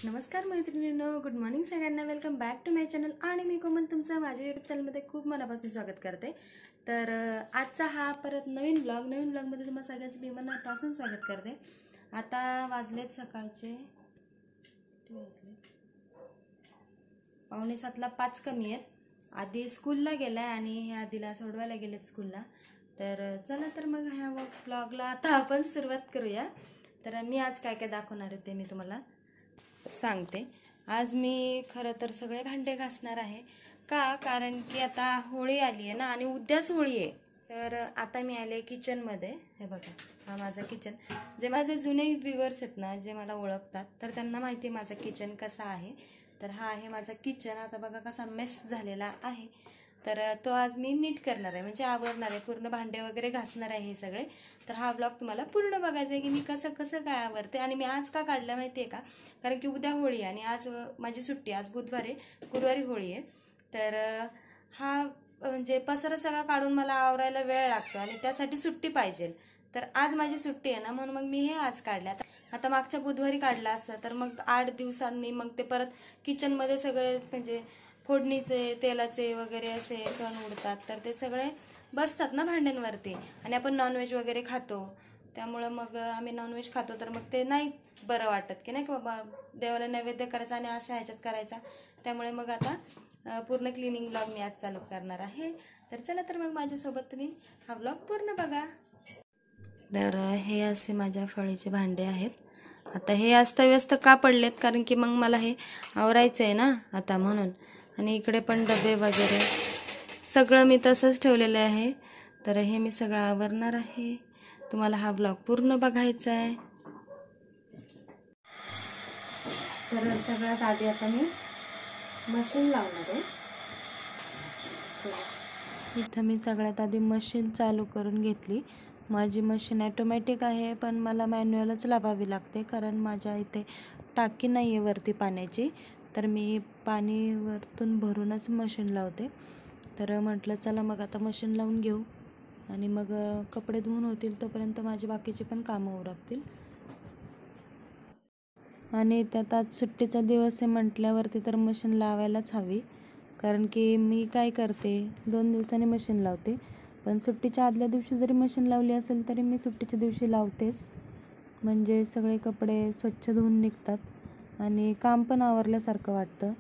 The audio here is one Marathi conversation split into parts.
नमस्कार मैत्रिणींनो, गुड मॉर्निंग सगळ्यांना. Welcome back to my channel. आणि मी कोमल तुमचं माझ्या यूट्यूब चॅनलमध्ये खूप मनापासून स्वागत करते. तर आजचा हा परत नवीन ब्लॉगमध्ये तुम्हाला सगळ्यांचं मी मनापासून स्वागत करते. आता वाजलेत सकाळचे 6:45 5 कमी आहेत. आधी स्कूलला गेलाय आणि आधीला सोडवायला गेलेत स्कूलला. तर चला तर मग ह्या ब्लॉगला आता आपण सुरुवात करूया. तर मी आज काय काय दाखवणार आहे ते मी तुम्हाला सांगते. आज मी खरं तर सगळे भांडे घासणार आहे. कारण की आता होळी आली आहे ना आणि उद्याच होळी आहे. तर आता मी आले किचनमध्ये. हे बघा, हा माझं किचन. जे माझे जुने व्ह्यूअर्स आहेत ना, जे मला ओळखतात, तर त्यांना माहिती आहे माझं किचन कसं आहे. तर हा आहे माझा किचन. आता बघा कसा मेस झालेला आहे. तर तो आज मी नीट करणार आहे, म्हणजे आवरणार आहे, पूर्ण भांडे वगैरे घासणार आहे हे सगळे. तर हा ब्लॉग तुम्हाला पूर्ण बघायचा आहे की मी कसं कसं काय आवरते. आणि मी आज का काढलं माहिती आहे का? कारण की उद्या होळी आणि आज माझी सुट्टी. आज बुधवार आहे, गुरुवारी होळी आहे. तर हा म्हणजे पसारा सगळा काढून मला आवरायला वेळ लागतो आणि त्यासाठी सुट्टी पाहिजे. तर आज माझी सुट्टी आहे ना, म्हणून मग मी हे आज काढलं. आता मागच्या बुधवारी काढलं असतं तर मग 8 दिवसांनी मग ते परत किचनमध्ये सगळे म्हणजे फोडणीचे तेलाचे वगैरे असे कण उडतात. तर ते सगळे बसतात ना भांड्यांवरती. आणि आपण नॉनव्हेज वगैरे खातो, त्यामुळं मग आम्ही नॉनव्हेज खातो. तर मग ते नाही बरं वाटत की नाही की बाबा देवाला नैवेद्य करायचा आणि अशा ह्याच्यात करायचा. त्यामुळे मग आता पूर्ण क्लिनिंग ब्लॉग मी आज चालू करणार आहे. तर चला तर मग माझ्यासोबत तुम्ही हा ब्लॉग पूर्ण बघा. तर हे असे माझ्या फळीचे भांडे आहेत. आता हे अस्तव्यस्त का पडलेत? कारण की मग मला हे आवरायचं आहे ना आता, म्हणून. आणि इकडे पण डबे वगैरे सगळं मी तसंच ठेवलेलं आहे. तर हे मी सगळं आवरणार आहे. तुम्हाला हा ब्लॉग पूर्ण बघायचा आहे. तर सगळ्यात आधी आता मी मशीन लावणार आहे. इथं मी सगळ्यात आधी मशीन चालू करून घेतली. माझी मशीन ॲटोमॅटिक आहे, पण मला मॅन्युअलच लावावी लागते कारण माझ्या इथे टाकी नाही आहे वरती पाण्याची. तर मी पाणी वरतून भरूनच मशीन लावते. तर म्हटलं चला मग आता मशीन लावून घेऊ आणि मग कपडे धुवून होतील तोपर्यंत माझी बाकीची पण कामं उरकतील. आणि त्यात आज सुट्टीचा दिवस आहे म्हटल्यावरती तर मशीन लावायलाच हवी. कारण की मी काय करते, 2 दिवसांनी मशीन लावते. पण सुट्टीच्या आदल्या दिवशी जरी मशीन लावली असेल तरी मी सुट्टीच्या दिवशी लावतेच. म्हणजे सगळे कपडे स्वच्छ धुवून निघतात आणि काम पण आवरल्यासारखं वाटतं.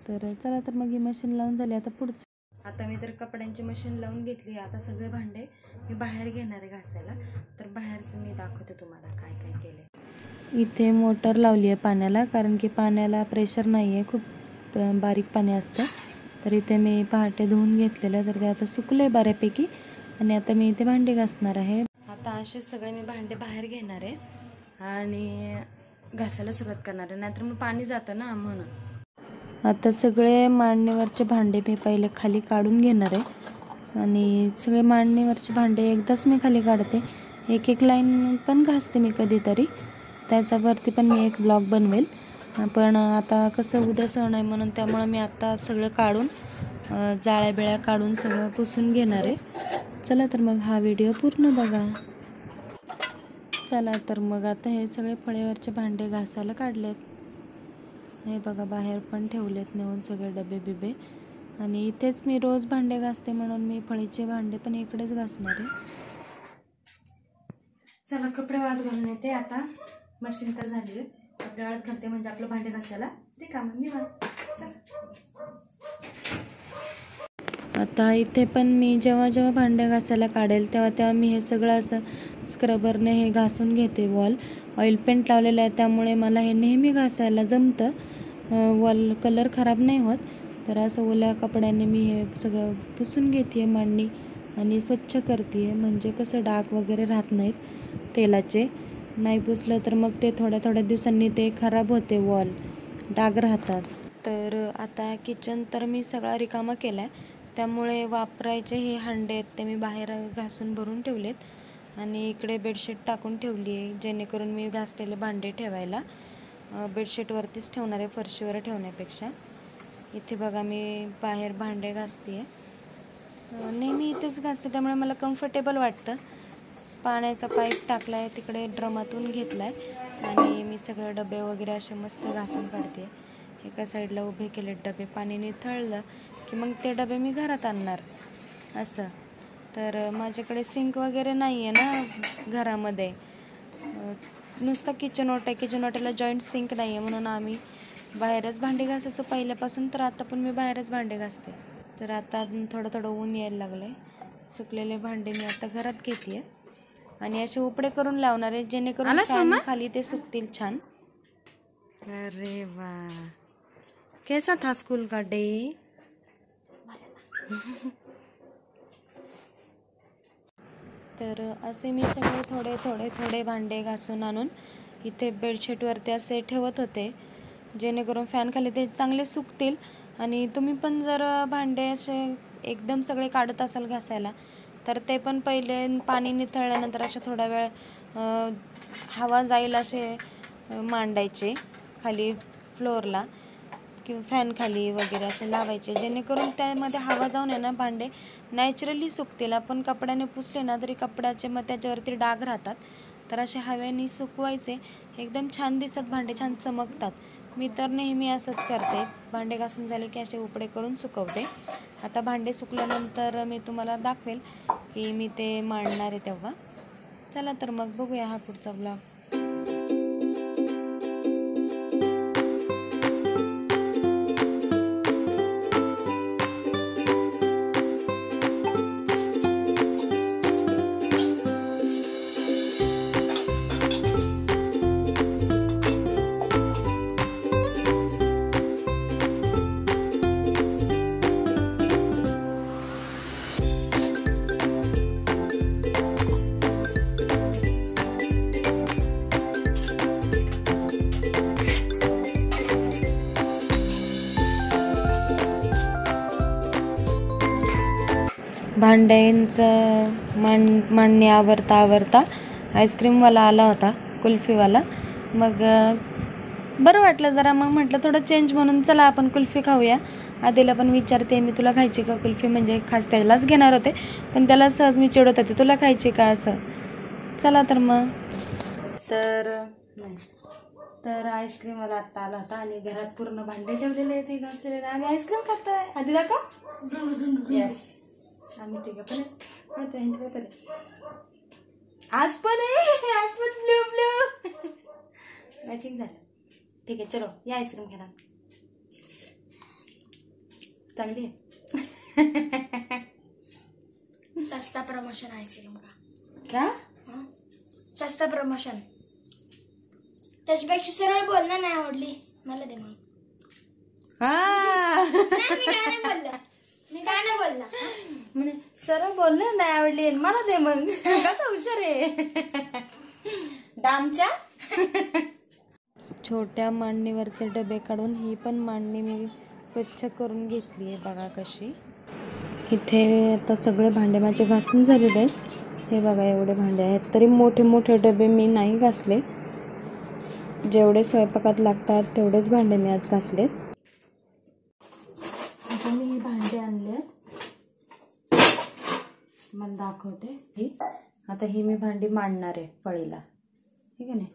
तर चला तर मग ही मशीन लावून झाली. आता पुढचं आता मी तर कपड्यांची मशीन लावून घेतली. आता सगळे भांडे मी बाहेर घेणार आहे घासायला. तर बाहेरचं मी दाखवते तुम्हाला काय काय केलं. इथे मोटर लावली आहे पाण्याला, कारण की पाण्याला प्रेशर नाही आहे, खूप बारीक पाणी असतं. तर इथे मी पहाटे धुवून घेतलेलं, तर ते आता सुकलं आहे बऱ्यापैकी. आणि आता मी इथे भांडे घासणार आहे. आता असेच सगळे मी भांडे बाहेर घेणार आहे आणि घासायला सुरुवात करणार आहे, नाहीतर मग पाणी जातं ना, म्हणून. आता सगळे मांडणीवरचे भांडे मी पहिले खाली काढून घेणार आहे. आणि सगळे मांडणीवरचे भांडे एकदाच मी खाली काढते. एक एक लाईन पण घासते मी कधीतरी. त्याच्यावरती पण मी एक ब्लॉग बनवेल. पण आता कसं उद्या सण आहे म्हणून त्यामुळं मी आता सगळं काढून जाळ्या बिळ्या काढून सगळं पुसून घेणार आहे. चला तर मग हा व्हिडिओ पूर्ण बघा. चला तर मग आता हे सगळे फळीवरचे भांडे घासायला काढलेत. हे बघा बाहेर पण ठेवलेत नेऊन सगळे डबे बिबे. आणि इथेच मी रोज भांडे घासते म्हणून मी फळीचे भांडे पण इकडेच घासणार आहे. चला कपडे वाळत घालून येते. आता मशीन तर झाली आहे, कपडे वाळत घालते म्हणजे आपलं भांडे घासायला रिकामं निवांत. आता इथे पण मी जेव्हा भांडे घासायला काढेल तेव्हा मी हे सगळं असं स्क्रबरने हे घासून घेते वॉल. ऑइल पेंट लावलेलं आहे त्यामुळे मला हे नेहमी घासायला जमतं. वॉल कलर खराब नाही होत. तर असं ओल्या कपड्याने मी हे सगळं पुसून घेते मांडणी आणि स्वच्छ करते. म्हणजे कसं डाग वगैरे राहत नाहीत तेलाचे. नाही पुसलं तर मग ते थोड्या दिवसांनी ते खराब होते, वॉल डाग राहतात. तर आता किचन तर मी सगळा रिकामा केला आहे, त्यामुळे वापरायचे हे हांडे आहेत ते मी बाहेर घासून भरून ठेवलेत. आणि इकडे बेडशीट टाकून ठेवली आहे जेणेकरून मी घासलेले भांडे ठेवायला. बेडशीटवरतीच ठेवणार आहे, फरशीवर ठेवण्यापेक्षा. इथे बघा मी बाहेर भांडे घासते आहे. नेहमी इथेच घासते त्यामुळे मला कम्फर्टेबल वाटतं. पाण्याचा पाईप टाकला आहे तिकडे, ड्रमातून घेतला आहे. आणि मी सगळे डबे वगैरे असे मस्त घासून काढते. एका साईडला उभे केले डबे, पाणी निथळलं की मग ते डबे मी घरात आणणार असं. तर माझ्याकडे सिंक वगैरे नाही आहे ना घरामध्ये, नुसतं किचन ओटा आहे. किचन ओट्याला जॉईंट सिंक नाही आहे, म्हणून आम्ही बाहेरच भांडी घासायचो पहिल्यापासून. तर आता पण मी बाहेरच भांडे घासते. तर आता थोडं थोडं ऊन यायला लागलं आहे. सुकलेले भांडे मी आता घरात घेते आहे आणि असे उपडे करून लावणार आहे, जेणेकरून फॅन खाली ते सुकतील छान. अरे वा, कैसा था स्कूल का डे? तर असे मी सगळे थोडे थोडे थोडे भांडे घासून आणून इथे बेडशीटवरती असे ठेवत होते, जेणेकरून फॅन खाली ते चांगले सुकतील. आणि तुम्ही पण जर भांडे असे एकदम सगळे काढत असाल घासायला, तर ते पण पहिले पाणी निथळल्यानंतर असे थोडा वेळ हवा जाईल असे मांडायचे खाली फ्लोअरला किंवा फॅन खाली वगैरे असे लावायचे, जेणेकरून त्यामध्ये हवा जाऊन आहे ना भांडे नॅचरली सुकतील. आपण कपड्याने पुसले ना तरी कपड्याचे मग त्याच्यावरती डाग राहतात, तर असे हवेने सुकवायचे, एकदम छान दिसत भांडे, छान चमकतात. मी तर नेहमी असंच करते, भांडे घासून झाले की असे उपडे करून सुकवते. आता भांडे सुकल्यानंतर मी तुम्हाला दाखवेल की मी ते मांडणार आहे तेव्हा. चला तर मग बघूया हा पुढचा ब्लॉग. भांड्यांचं मांडणी आवरता आईस्क्रीमवाला आला होता, कुल्फीवाला. मग बरं वाटलं जरा, मग म्हटलं थोडं चेंज म्हणून चला आपण कुल्फी खाऊया. आधीला पण विचारते मी, तुला खायची का कुल्फी, म्हणजे खास त्यालाच घेणार होते पण त्याला सहज मी चिडवत होते, तुला खायची का असं. चला तर मग. तर आईस्क्रीमवाला आत्ता आला होता आणि घरात पूर्ण भांडे ठेवलेले आहेत, हे घासलेले. आम्ही आईस्क्रीम खातोय. आधी दाखव. येस, आम्ही ते पण आज पण ब्ल्यू ब्ल्यू मॅचिंग झालं. ठीक आहे, चलो या आईस्क्रीम घ्या. चांगली आहे. सस्ता प्रमोशन आईस्क्रीम का क्या? सस्ता प्रमोशन. त्याच्यापेक्षा सरळ बोलणं नाही आवडली मला, दे मग. मी काय नाही बोलला म्हणजे सरळ बोलणं नाही आवडली, मला दे मग. कसा हुशार आहे दामच्या. छोट्या मांडणीवरचे डबे काढून ही पण मांडणी मी स्वच्छ करून घेतली आहे, बघा कशी. इथे आता सगळे भांडे माझे घासून झालेले आहेत. हे बघा एवढे भांडे आहेत, तरी मोठे मोठे डबे मी नाही घासले. जेवढे स्वयंपाकात लागतात तेवढेच भांडे मी आज घासलेत. आता मी हे भांडे आणलेत, मला दाखवते. ही आता ही मी भांडी मांडणार आहे पळीला, ठीक आहे ना.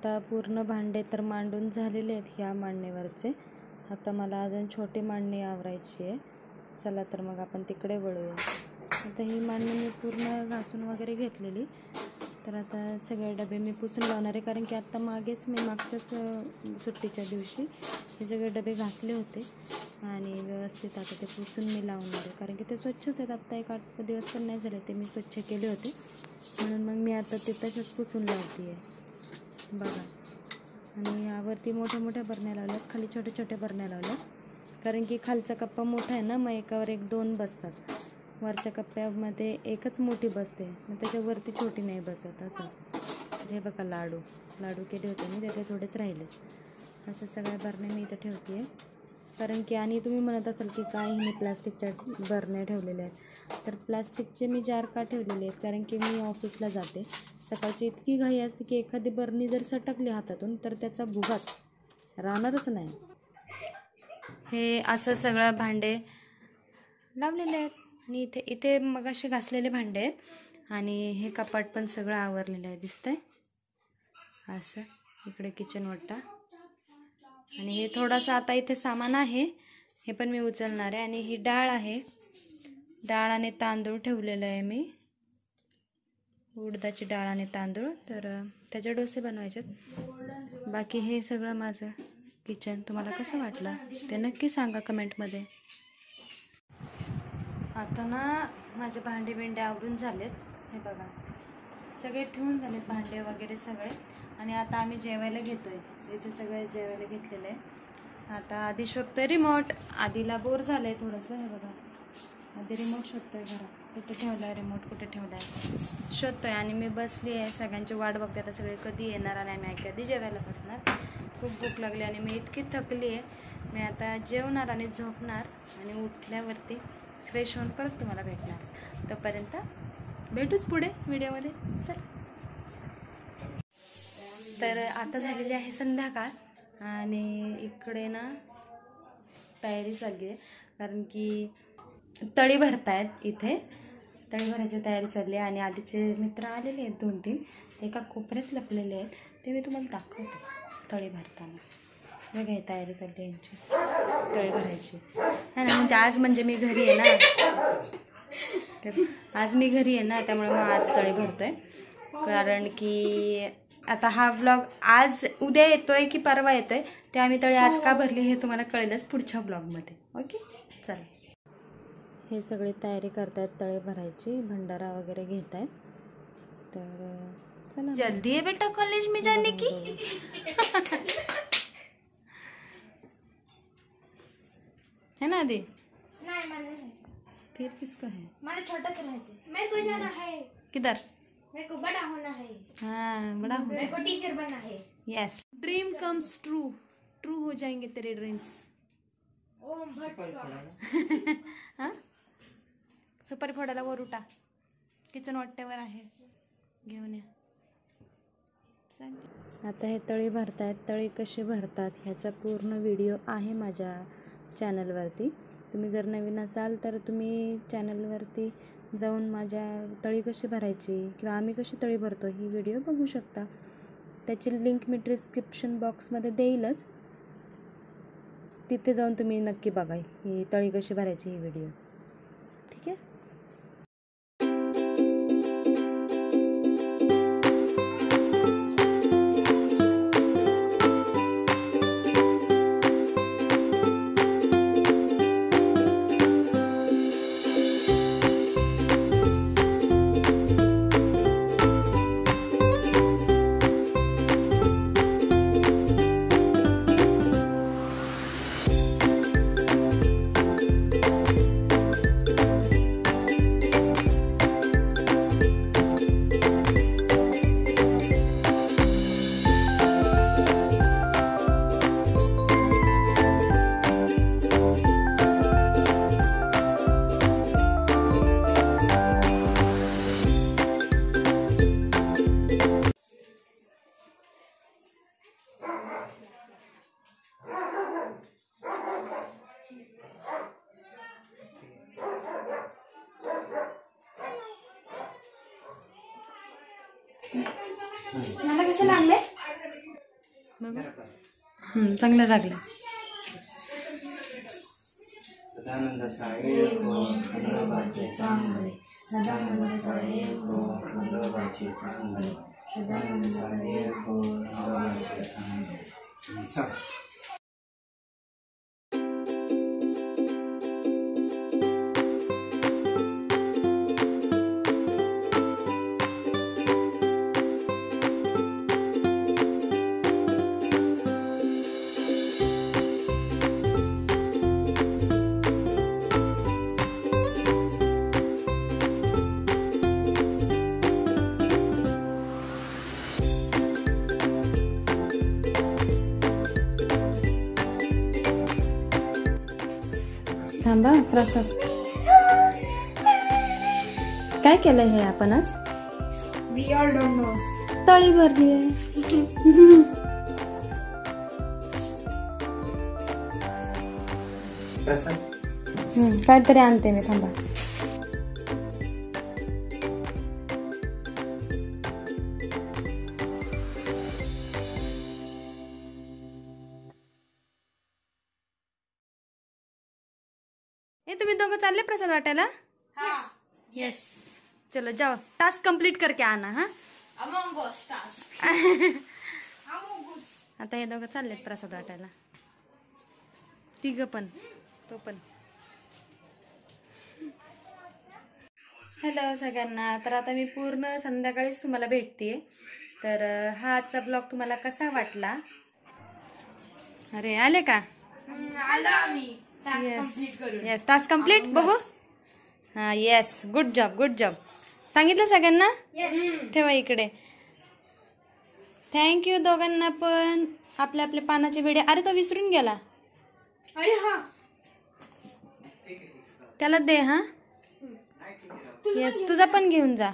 आता पूर्ण भांडे तर मांडून झालेले आहेत ह्या मांडणीवरचे. आता मला अजून छोटी मांडणी आवरायची आहे. चला तर मग आपण तिकडे वळूया. आता ही मांडणी मी पूर्ण घासून वगैरे घेतलेली. तर आता सगळे डबे मी पुसून लावणार आहे, कारण की आत्ता मागेच मी मागच्याच सुट्टीच्या दिवशी हे सगळे डबे घासले होते आणि व्यवस्थित आता ते पुसून मी लावणार आहे, कारण की ते स्वच्छच आहेत. आत्ता 1-8 दिवस पण नाही झाले ते मी स्वच्छ केले होते, म्हणून मग मी आता ते तसंच पुसून लावते आहे बघा. आणि यावरती मोठ्या मोठ्या बरण्या लावल्यात, खाली छोट्या छोट्या बरण्या लावल्यात, कारण की खालचा कप्पा मोठा आहे ना, मग एकावर एक 2 बसतात. वरच्या कप्प्यामध्ये एकच मोठी बसते, मग त्याच्यावरती छोटी नाही बसत असं. हे बघा लाडू केले होते मी, त्याचे थोडेच राहिले. अशा सगळ्या बरण्या मी इथं ठेवते आहे, कारण की आणि तुम्ही म्हणत असाल की काय हिने प्लास्टिकच्या बरण्या ठेवलेल्या आहेत. तर प्लास्टिकचे मी जार का ठेवलेले आहेत, कारण की मी ऑफिसला जाते, सकाळची इतकी घाई असते की एखादी बरणी जर सटकली हातातून तर त्याचा भुगाच राहणारच नाही. हे असं सगळं भांडे लावलेले आहेत आणि इथे मग असे घासलेले भांडे आहेत आणि हे कपाट पण सगळं आवरलेलं आहे दिसतंय असं. इकडे किचन वाटा आणि हे थोडंसं आता इथे सामान आहे, हे पण मी उचलणार आहे. आणि ही डाळ आहे, डाळ आणि तांदूळ ठेवलेलं आहे मी, उडदाची डाळ आणि तांदूळ, तर त्याचे डोसे बनवायचे. बाकी हे सगळं माझं किचन तुम्हाला कसं वाटलं ते नक्की सांगा कमेंटमध्ये. आता ना माझे भांडे बिंडे आवरून झालेत, हे बघा सगळे ठेवून झालेत भांडे वगैरे सगळे. आणि आता आम्ही जेवायला घेतो आहे, इथे सगळे जेवायला घेतलेलं आहे. आता आधी शोधतोय रिमोट, आधीला बोर झालं आहे थोडंसं. हे बघा आधी रिमोट शोधतोय घरात, कुठे ठेवला आहे रिमोट, कुठे ठेवला आहे शोधतोय. आणि मी बसली आहे, सगळ्यांची वाट बघते आता सगळे कधी येणार आणि आम्ही कधी जेवायला बसणार. खूप भूक लागली आणि मी इतकी थकली आहे. मी आता जेवणार आणि झोपणार आणि उठल्यावरती फ्रेश होऊन परत तुम्हाला भेटणार. तोपर्यंत भेटूच पुढे व्हिडिओमध्ये. चल, तर आता झालेली आहे संध्याकाळ आणि इकडे ना तयारी चालली आहे, कारण की तळी भरतायत. इथे तळी भरायची तयारी चालली आहे आणि आधीचे मित्र आलेले आहेत 2-3, ते एका कोपऱ्यात लपलेले आहेत, ते मी तुम्हाला दाखवते तळी भरताना. बघा ही तयारी चालली आहे यांची तळी भरायची है ना. म्हणजे आज म्हणजे मी घरी आहे ना, तर आज मी घरी आहे ना, त्यामुळे मग आज तळी भरतोय. कारण की आता हा व्लॉग आज उद्या येतोय की परवा येतोय, ते आम्ही तळी आज का भरली हे तुम्हाला कळेलच पुढच्या ब्लॉगमध्ये. ओके, चला. हे सगळे तयारी करतायत तळी भरायची, भंडारा वगैरे घेत आहेत. तर चला, जल्दी है बेटा कॉलेज में जाने की. है ना आदि? नहीं मैंने नहीं, फिर किसका है? मैंने छोटा चलाया, मेरे को जाना है, किधर? मेरे को बड़ा होना है, हाँ बड़ा हो मेरे को टीचर बनना है. Yes, dream comes true, true हो जाएंगे तेरे ड्रीम्स. ओम भट स्वाहा. हां, सुपारी फोडायला वर उठा, किचन वाट्यावर आहे, घेऊन या. आता हे तळी भरतायत. तळी कशी भरतात ह्याचा पूर्ण व्हिडिओ आहे माझ्या चॅनलवरती. तुम्ही जर नवीन असाल तर तुम्ही चॅनलवरती जाऊन माझ्या तळी कशी भरायची किंवा आम्ही कशी तळी भरतो ही व्हिडिओ बघू शकता. त्याची लिंक मी डिस्क्रिप्शन बॉक्समध्ये देईलच, तिथे जाऊन तुम्ही नक्की बघा ही तळी कशी भरायची ही व्हिडिओ. ठीक आहे. मला कसं लागले? बघू. चांगलं लागलं. सदानंद साहेब खंडोबाचे चांगले, सदानंद साहेब खंडोबाचे चांगले, सदानंद साहेब खंडोबाचे चांगले. थांबा प्रसाद. काय केलंय हे आपण आज? We all don't know. तळी भरली आहे. काहीतरी आणते मी, थांबा. तुम्ही दोघं चालले प्रसाद वाटायला? यस. चलो जाओ, टास्क कंप्लीट करके आना. हाँ, आता हे दोघं चाललेत प्रसाद वाटायला. तिघं पण, तो पण. हॅलो सगळ्यांना. तर आता मी पूर्ण संध्याकाळीच तुम्हाला भेटते. तर हा आजचा ब्लॉग तुम्हाला कसा वाटला? अरे आले का? Yes, task complete. बघू. हा, yes, good job, good job. सांगितलं सगळ्यांना? ठेवा इकडे. थँक्यू दोघांना पण. आपले आपले पानाचे विडे. अरे तो विसरून गेला. त्याला दे. हा, येस, तुझा पण घेऊन जा.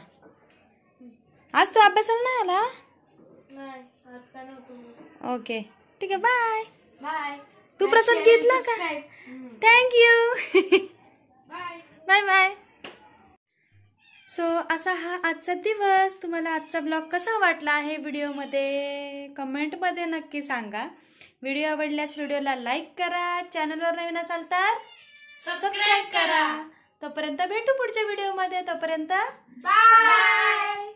आज तू अभ्यासाला नाही आला? ओके, ठीक आहे. Bye bye. तू प्रसाद घेतला का? थँक्यू. Bye bye. सो असा हा आजचा दिवस. तुम्हाला आजचा ब्लॉग कसा वाटला आहे व्हिडिओमध्ये कमेंटमध्ये नक्की सांगा. व्हिडिओ आवडल्यास व्हिडिओला लाईक करा. चॅनलवर नवीन असाल तर सबस्क्राईब करा. तोपर्यंत भेटू पुढच्या व्हिडिओमध्ये. तोपर्यंत बाय.